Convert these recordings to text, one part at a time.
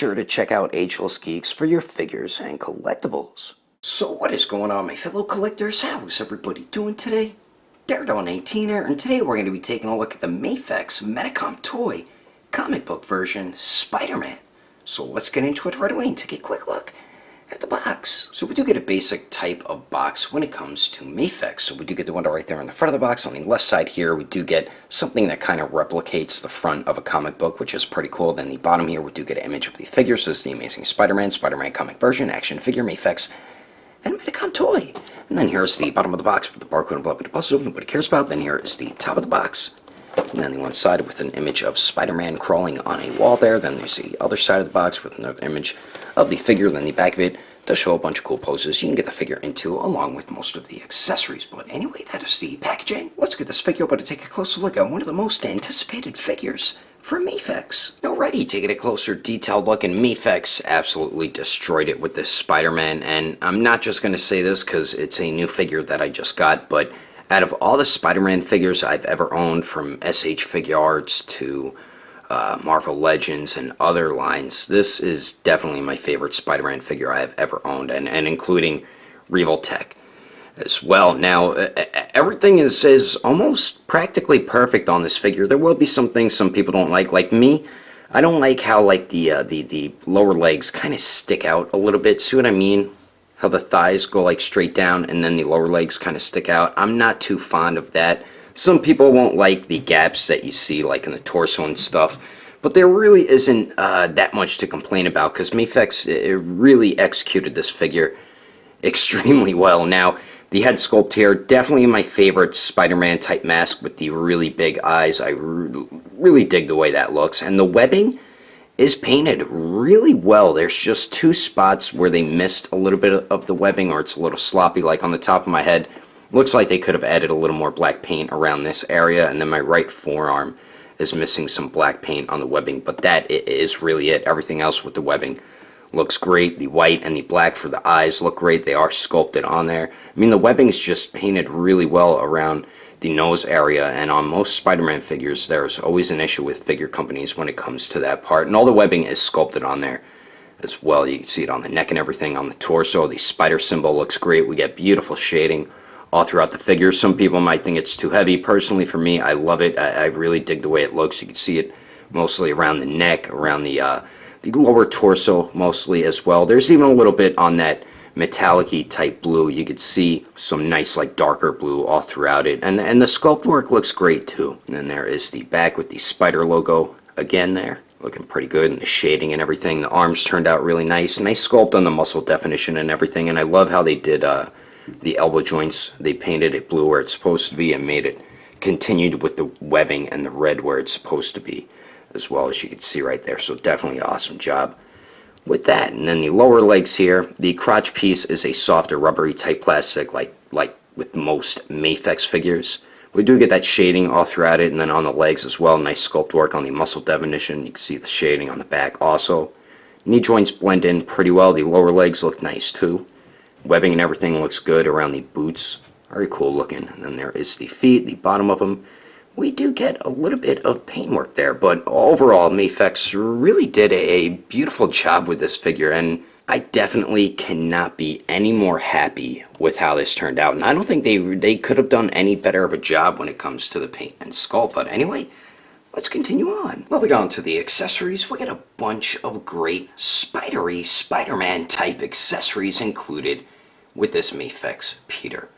sure to check out Ageless Geeks for your figures and collectibles. So what is going on, my fellow collectors? How's everybody doing today? Daredevil18 here, and today we're going to be taking a look at the MAFEX Medicom toy comic book version Spider-Man. So let's get into it right away and take a quick look at the box. So we do get a basic type of box when it comes to MAFEX. So we do get the window right there on the front of the box. On the left side here, we do get something that kind of replicates the front of a comic book, which is pretty cool. Then the bottom here, we do get an image of the figures. This is the Amazing Spider-Man, Spider-Man comic version, action figure, MAFEX, and Medicom toy. And then here's the bottom of the box with the barcode and blah, blah, blah, blah, nobody cares about. Then here is the top of the box. And then the one side with an image of Spider-Man crawling on a wall there. Then there's the other side of the box with another image of the figure. Then the back of it does show a bunch of cool poses you can get the figure into, along with most of the accessories. But anyway, that is the packaging. Let's get this figure open to take a closer look at one of the most anticipated figures for MAFEX. Alrighty, taking a closer detailed look, and MAFEX absolutely destroyed it with this Spider-Man. And I'm not just going to say this because it's a new figure that I just got, but out of all the Spider-Man figures I've ever owned, from SH Figuarts to Marvel Legends and other lines, this is definitely my favorite Spider-Man figure I have ever owned, and including Revoltech as well. Now, everything is almost practically perfect on this figure. There will be some things some people don't like me. I don't like how like the lower legs kind of stick out a little bit. See what I mean? How the thighs go like straight down and then the lower legs kind of stick out. I'm not too fond of that. Some people won't like the gaps that you see like in the torso and stuff, but there really isn't that much to complain about because MAFEX really executed this figure extremely well. Now, the head sculpt here, definitely my favorite Spider-Man type mask with the really big eyes. I really dig the way that looks, and the webbing is painted really well. There's just two spots where they missed a little bit of the webbing, or it's a little sloppy, like on the top of my head. Looks like they could have added a little more black paint around this area, and then my right forearm is missing some black paint on the webbing, but that is really it. Everything else with the webbing looks great. The white and the black for the eyes look great. They are sculpted on there. I mean, the webbing is just painted really well around the nose area, and on most Spider-Man figures there's always an issue with figure companies when it comes to that part, and all the webbing is sculpted on there as well. You can see it on the neck and everything. On the torso, the spider symbol looks great. We get beautiful shading all throughout the figure. Some people might think it's too heavy. Personally, for me, I love it. I really dig the way it looks. You can see it mostly around the neck, around the lower torso mostly as well. There's even a little bit on that metallic-y type blue. You could see some nice like darker blue all throughout it, and the sculpt work looks great too. And then there is the back with the spider logo again there, looking pretty good, and the shading and everything. The arms turned out really nice sculpt on the muscle definition and everything. And I love how they did the elbow joints. They painted it blue where it's supposed to be and made it continued with the webbing and the red where it's supposed to be as well, as you can see right there. So definitely an awesome job with that. And then the lower legs here, the crotch piece is a softer rubbery type plastic like with most MAFEX figures. We do get that shading all throughout it, and then on the legs as well, nice sculpt work on the muscle definition. You can see the shading on the back also. Knee joints blend in pretty well. The lower legs look nice too. Webbing and everything looks good around the boots. Very cool looking. And then there is the feet, the bottom of them. We do get a little bit of paintwork there, but overall MAFEX really did a beautiful job with this figure, and I definitely cannot be any more happy with how this turned out. And I don't think they could have done any better of a job when it comes to the paint and sculpt. But anyway, let's continue on. Moving on to the accessories, we get a bunch of great spidery Spider-Man type accessories included with this MAFEX Peter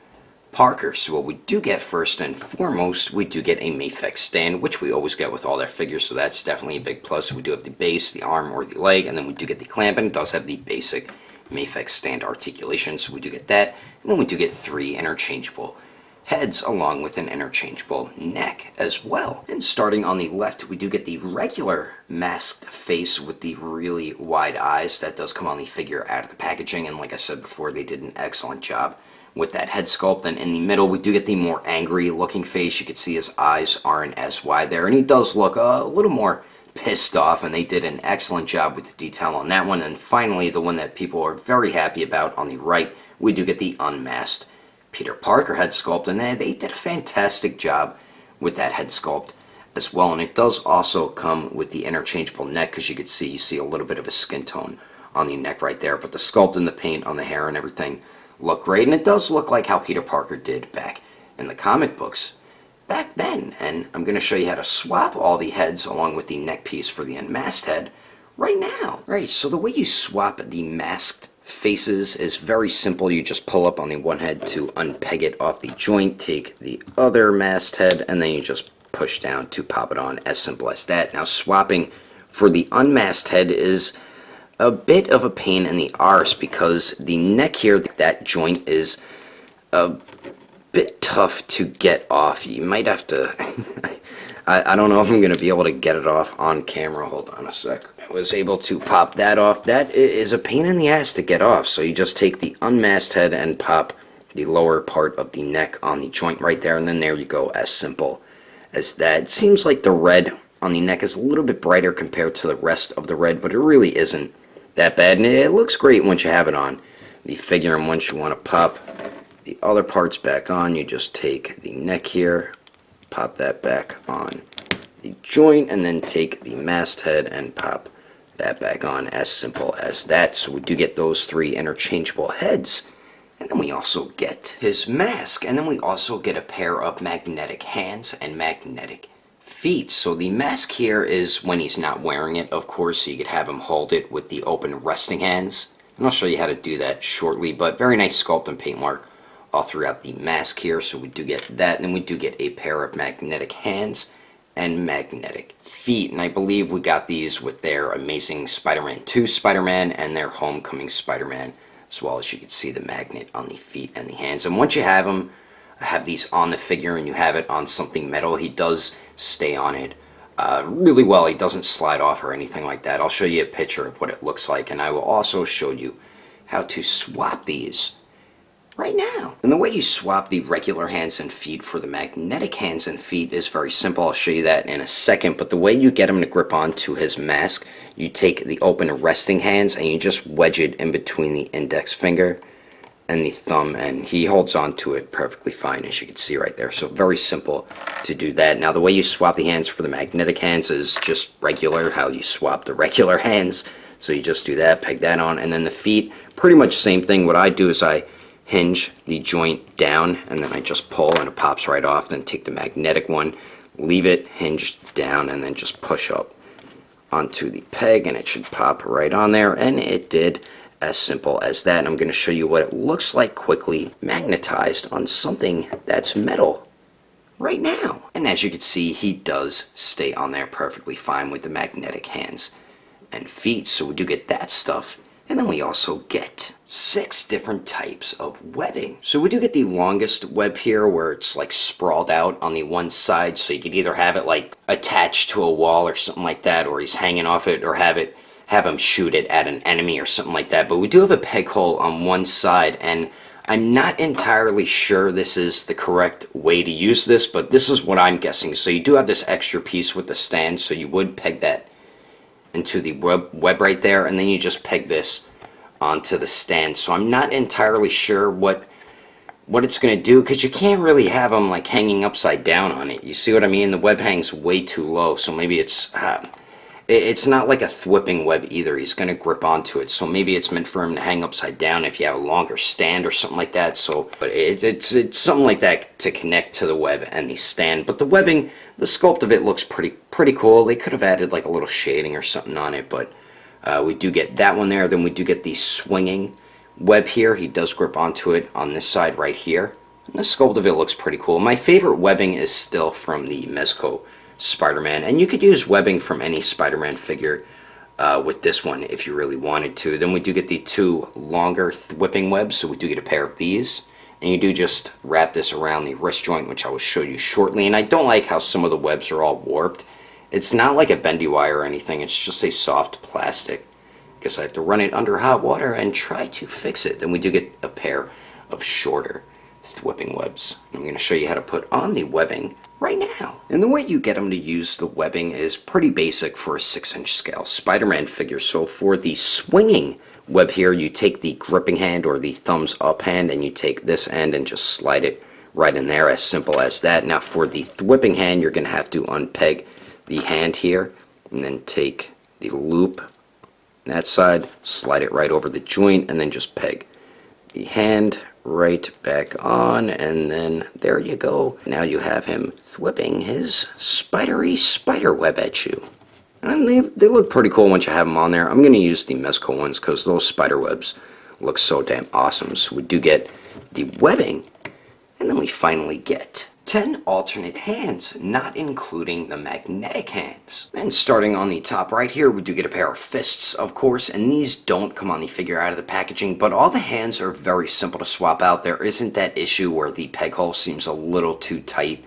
Parker. So what we do get first and foremost, we do get a MAFEX stand, which we always get with all their figures, so that's definitely a big plus. We do have the base, the arm, or the leg, and then we do get the clamp, and it does have the basic MAFEX stand articulation, so we do get that. And then we do get 3 interchangeable heads along with an interchangeable neck as well. And starting on the left, we do get the regular masked face with the really wide eyes. That does come on the figure out of the packaging, and like I said before, they did an excellent job with that head sculpt. And in the middle, we do get the more angry looking face. You can see his eyes aren't as wide there, and he does look a little more pissed off, and they did an excellent job with the detail on that one. And finally, the one that people are very happy about on the right, we do get the unmasked Peter Parker head sculpt, and they did a fantastic job with that head sculpt as well. And it does also come with the interchangeable neck, because you see a little bit of a skin tone on the neck right there. But the sculpt and the paint on the hair and everything look great, and it does look like how Peter Parker did back in the comic books back then. And I'm going to show you how to swap all the heads along with the neck piece for the unmasked head right now. Right, so the way you swap the masked faces is very simple. You just pull up on the one head to unpeg it off the joint, take the other masked head, and then you just push down to pop it on. As simple as that. Now, swapping for the unmasked head is a bit of a pain in the arse, because the neck here, that joint is a bit tough to get off. You might have to I don't know if I'm going to be able to get it off on camera. Hold on a sec. I was able to pop that off. That is a pain in the ass to get off. So you just take the unmasked head and pop the lower part of the neck on the joint right there, and then there you go. As simple as that. It seems like the red on the neck is a little bit brighter compared to the rest of the red, but it really isn't that bad, and it looks great once you have it on the figure. And once you want to pop the other parts back on, you just take the neck here, pop that back on the joint, and then take the masked head and pop that back on. As simple as that. So we do get those three interchangeable heads, and then we also get his mask, and then we also get a pair of magnetic hands and magnetic feet. So the mask here is when he's not wearing it, of course, so you could have him hold it with the open resting hands, and I'll show you how to do that shortly. But very nice sculpt and paint work all throughout the mask here. So we do get that, and then we do get a pair of magnetic hands and magnetic feet, and I believe we got these with their Amazing Spider-Man 2 Spider-Man and their Homecoming Spider-Man, as well. As you can see the magnet on the feet and the hands. And once you have them, have these on the figure and you have it on something metal, he does stay on it really well. He doesn't slide off or anything like that. I'll show you a picture of what it looks like, and I will also show you how to swap these right now. And the way you swap the regular hands and feet for the magnetic hands and feet is very simple. I'll show you that in a second. But the way you get him to grip onto his mask, you take the open resting hands and you just wedge it in between the index finger and the thumb, and he holds on to it perfectly fine, as you can see right there. So very simple to do that. Now the way you swap the hands for the magnetic hands is just regular, how you swap the regular hands. So you just do that, peg that on, and then the feet, pretty much same thing. What I do is I hinge the joint down, and then I just pull and it pops right off. Then take the magnetic one, leave it hinged down, and then just push up onto the peg, and it should pop right on there, and it did. As simple as that. And I'm going to show you what it looks like quickly magnetized on something that's metal right now. And as you can see, he does stay on there perfectly fine with the magnetic hands and feet. So we do get that stuff. And then we also get 6 different types of webbing. So we do get the longest web here, where it's like sprawled out on the one side. So you could either have it like attached to a wall or something like that, or he's hanging off it, or have him shoot it at an enemy or something like that. But we do have a peg hole on one side, and I'm not entirely sure this is the correct way to use this, but this is what I'm guessing. So you do have this extra piece with the stand, so you would peg that into the web right there, and then you just peg this onto the stand. So I'm not entirely sure what it's going to do, because you can't really have them like hanging upside down on it. You see what I mean? The web hangs way too low, so maybe it's not like a thwipping web either. He's going to grip onto it, so maybe it's meant for him to hang upside down if you have a longer stand or something like that. So, but it's something like that to connect to the web and the stand. But the webbing, the sculpt of it looks pretty cool. They could have added like a little shading or something on it, but we do get that one there. Then we do get the swinging web here. He does grip onto it on this side right here. And the sculpt of it looks pretty cool. My favorite webbing is still from the Mezco Spider-Man, and you could use webbing from any Spider-Man figure with this one if you really wanted to. Then we do get the 2 longer whipping webs, so we do get a pair of these, and you do just wrap this around the wrist joint, which I will show you shortly. And I don't like how some of the webs are all warped. It's not like a bendy wire or anything, it's just a soft plastic. Guess I have to run it under hot water and try to fix it. Then we do get a pair of shorter whipping webs. I'm going to show you how to put on the webbing right now. And the way you get them to use the webbing is pretty basic for a 6-inch scale Spider-Man figure. So for the swinging web here, you take the gripping hand or the thumbs up hand, and you take this end and just slide it right in there, as simple as that. Now for the whipping hand, you're going to have to unpeg the hand here, and then take the loop on that side, slide it right over the joint, and then just peg the hand right back on, and then there you go. Now you have him whipping his spidery spider web at you. And they look pretty cool once you have them on there. I'm going to use the Mezco ones because those spider webs look so damn awesome. So we do get the webbing, and then we finally get 10 alternate hands, not including the magnetic hands. And starting on the top right here, we do get a pair of fists, of course, and these don't come on the figure out of the packaging, but all the hands are very simple to swap out. There isn't that issue where the peg hole seems a little too tight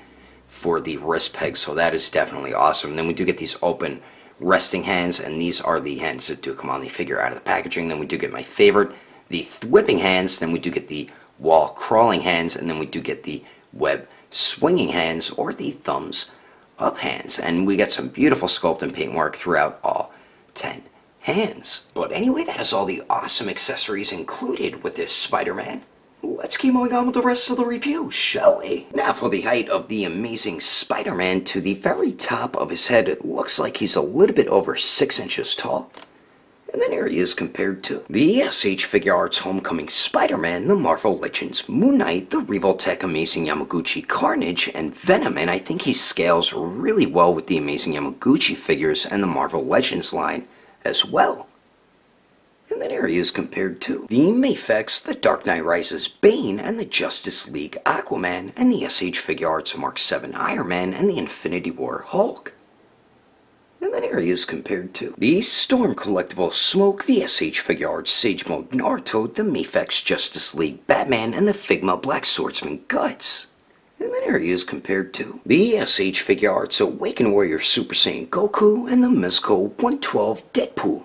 for the wrist peg, so that is definitely awesome. And then we do get these open resting hands, and these are the hands that do come on the figure out of the packaging. Then we do get my favorite, the whipping hands. Then we do get the wall crawling hands, and then we do get the web swinging hands, or the thumbs up hands. And we get some beautiful sculpt and paintwork throughout all 10 hands. But anyway, that is all the awesome accessories included with this Spider-Man. Let's keep moving on with the rest of the review, shall we? Now for the height of the amazing Spider-Man, to the very top of his head, it looks like he's a little bit over 6 inches tall. And then here he is compared to the SH Figure Arts Homecoming Spider-Man, the Marvel Legends Moon Knight, the Revoltech Amazing Yamaguchi Carnage, and Venom. And I think he scales really well with the Amazing Yamaguchi figures and the Marvel Legends line as well. And then here he is compared to the MAFEX, the Dark Knight Rises Bane, and the Justice League Aquaman, and the SH Figure Arts Mark 7 Iron Man, and the Infinity War Hulk. And then here he is compared to the Storm Collectible Smoke, the SH Figure Arts Sage Mode Naruto, the MAFEX Justice League Batman, and the Figma Black Swordsman Guts. And then here he is compared to the SH Figure Arts Awakened Warrior Super Saiyan Goku, and the Mezco 112 Deadpool.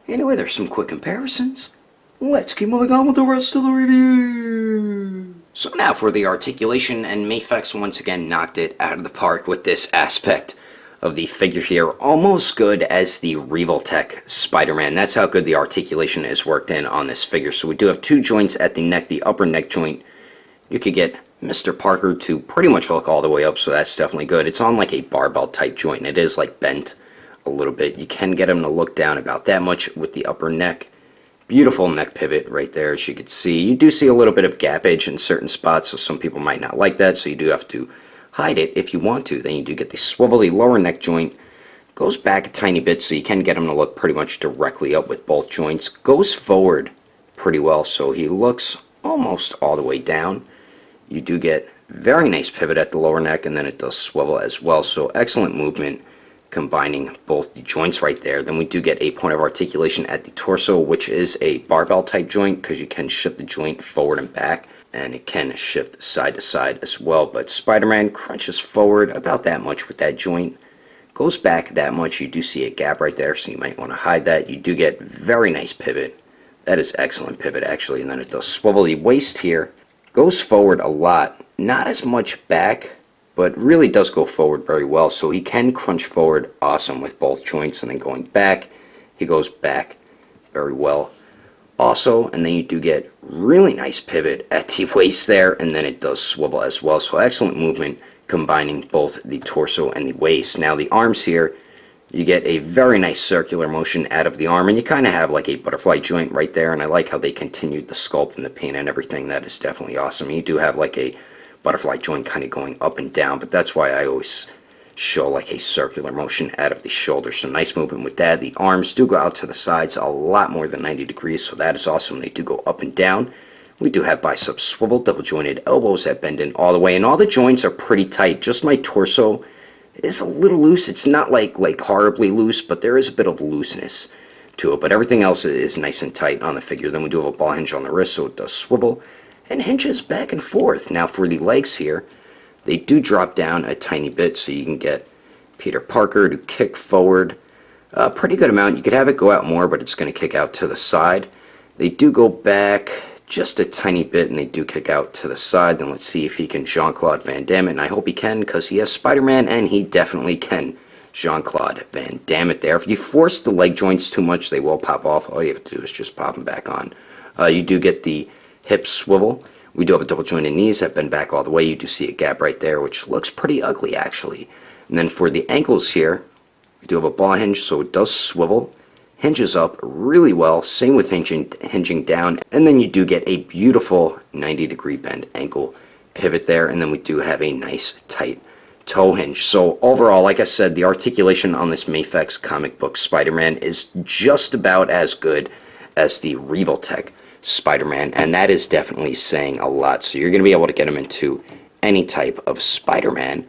Anyway, there's some quick comparisons. Let's keep moving on with the rest of the review. So now for the articulation, and MAFEX once again knocked it out of the park with this aspect of the figure here, almost good as the Revoltech Spider-Man. That's how good the articulation is worked in on this figure. So we do have 2 joints at the neck, the upper neck joint. You could get Mr. Parker to pretty much look all the way up, so that's definitely good. It's on like a barbell type joint, and it is like bent a little bit. You can get him to look down about that much with the upper neck. Beautiful neck pivot right there, as you can see. You do see a little bit of gappage in certain spots, so some people might not like that, so you do have to hide it if you want to. Then you do get the swivelly lower neck joint. Goes back a tiny bit, so you can get him to look pretty much directly up with both joints. Goes forward pretty well, so he looks almost all the way down. You do get very nice pivot at the lower neck, and then it does swivel as well, so excellent movement combining both the joints right there. Then we do get a point of articulation at the torso, which is a barbell type joint, because you can shift the joint forward and back, and it can shift side to side as well. But Spider-Man crunches forward about that much with that joint, goes back that much. You do see a gap right there, so you might want to hide that. You do get very nice pivot. That is excellent pivot, actually. And then it does swivel the waist here, goes forward a lot, not as much back, but really does go forward very well. So he can crunch forward awesome with both joints, and then going back, he goes back very well also. And then you do get really nice pivot at the waist there, and then it does swivel as well. So excellent movement combining both the torso and the waist. Now the arms here, you get a very nice circular motion out of the arm, and you kind of have like a butterfly joint right there. And I like how they continued the sculpt and the paint and everything. That is definitely awesome. You do have like a butterfly joint kind of going up and down, but that's why I always show like a circular motion out of the shoulder. So nice movement with that. The arms do go out to the sides a lot more than 90 degrees, so that is awesome. They do go up and down. We do have bicep swivel, double jointed elbows that bend in all the way, and all the joints are pretty tight. Just my torso is a little loose. It's not like horribly loose, but there is a bit of looseness to it, but everything else is nice and tight on the figure. Then we do have a ball hinge on the wrist, so it does swivel and hinges back and forth. Now for the legs here, they do drop down a tiny bit, so you can get Peter Parker to kick forward a pretty good amount. You could have it go out more, but it's going to kick out to the side. They do go back just a tiny bit, and they do kick out to the side. Then let's see if he can Jean-Claude Van Damme it, and I hope he can, because he has Spider-Man, and he definitely can Jean-Claude Van Damme it there. If you force the leg joints too much, they will pop off. All you have to do is just pop them back on. You do get the hip swivel, We do have a double jointed knees that bend back all the way. You do see a gap right there, which looks pretty ugly actually. And then for the ankles here, we do have a ball hinge, so it does swivel, hinges up really well, same with hinging down, and then you do get a beautiful 90-degree bend ankle pivot there, and then we do have a nice tight toe hinge. So overall, like I said, the articulation on this MAFEX comic book Spider-Man is just about as good as the Revoltech Spider-Man, and that is definitely saying a lot. So you're going to be able to get them into any type of Spider-Man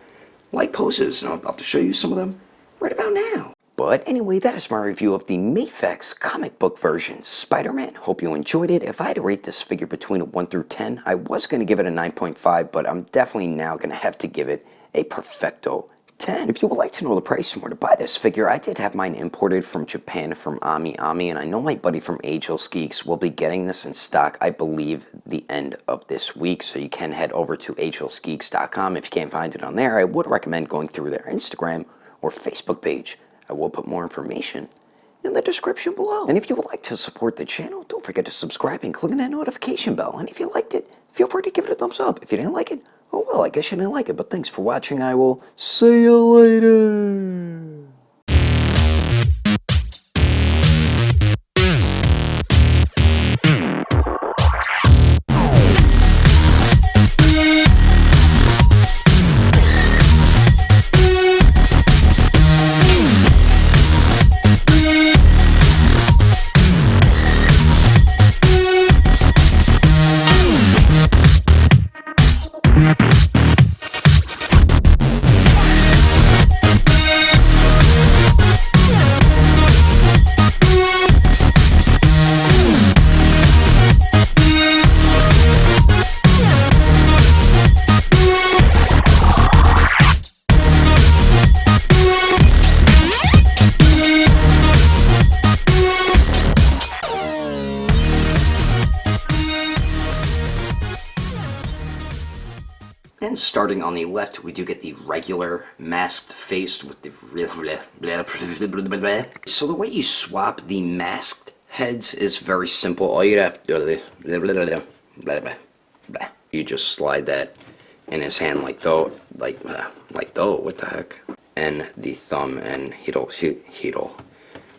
like poses, and I'm about to show you some of them right about now. But anyway, that is my review of the MAFEX comic book version Spider-Man. Hope you enjoyed it. If I had to rate this figure between a 1 through 10, I was going to give it a 9.5, but I'm definitely now going to have to give it a perfecto 10. If you would like to know the price and where to buy this figure, I did have mine imported from Japan from Ami, and I know my buddy from Agelessgeeks will be getting this in stock, I believe, the end of this week, so you can head over to Agelessgeeks.com. If you can't find it on there, I would recommend going through their Instagram or Facebook page. I will put more information in the description below. And if you would like to support the channel, don't forget to subscribe and click on that notification bell. And if you liked it, feel free to give it a thumbs up. If you didn't like it, oh well, I guess you didn't like it. But thanks for watching. I will see you later. And starting on the left, we do get the regular masked face with the... So the way you swap the masked heads is very simple. All you'd have to do... You just slide that in his hand like though, what the heck? And the thumb and heedle.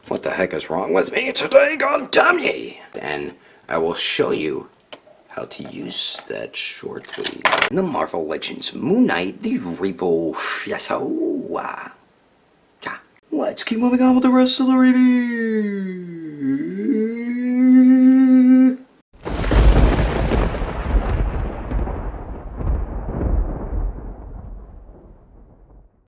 What the heck is wrong with me today, god damn ye? And I will show you how to use that shortly. In the Marvel Legends Moon Knight, the Repo. Yes, let's keep moving on with the rest of the review.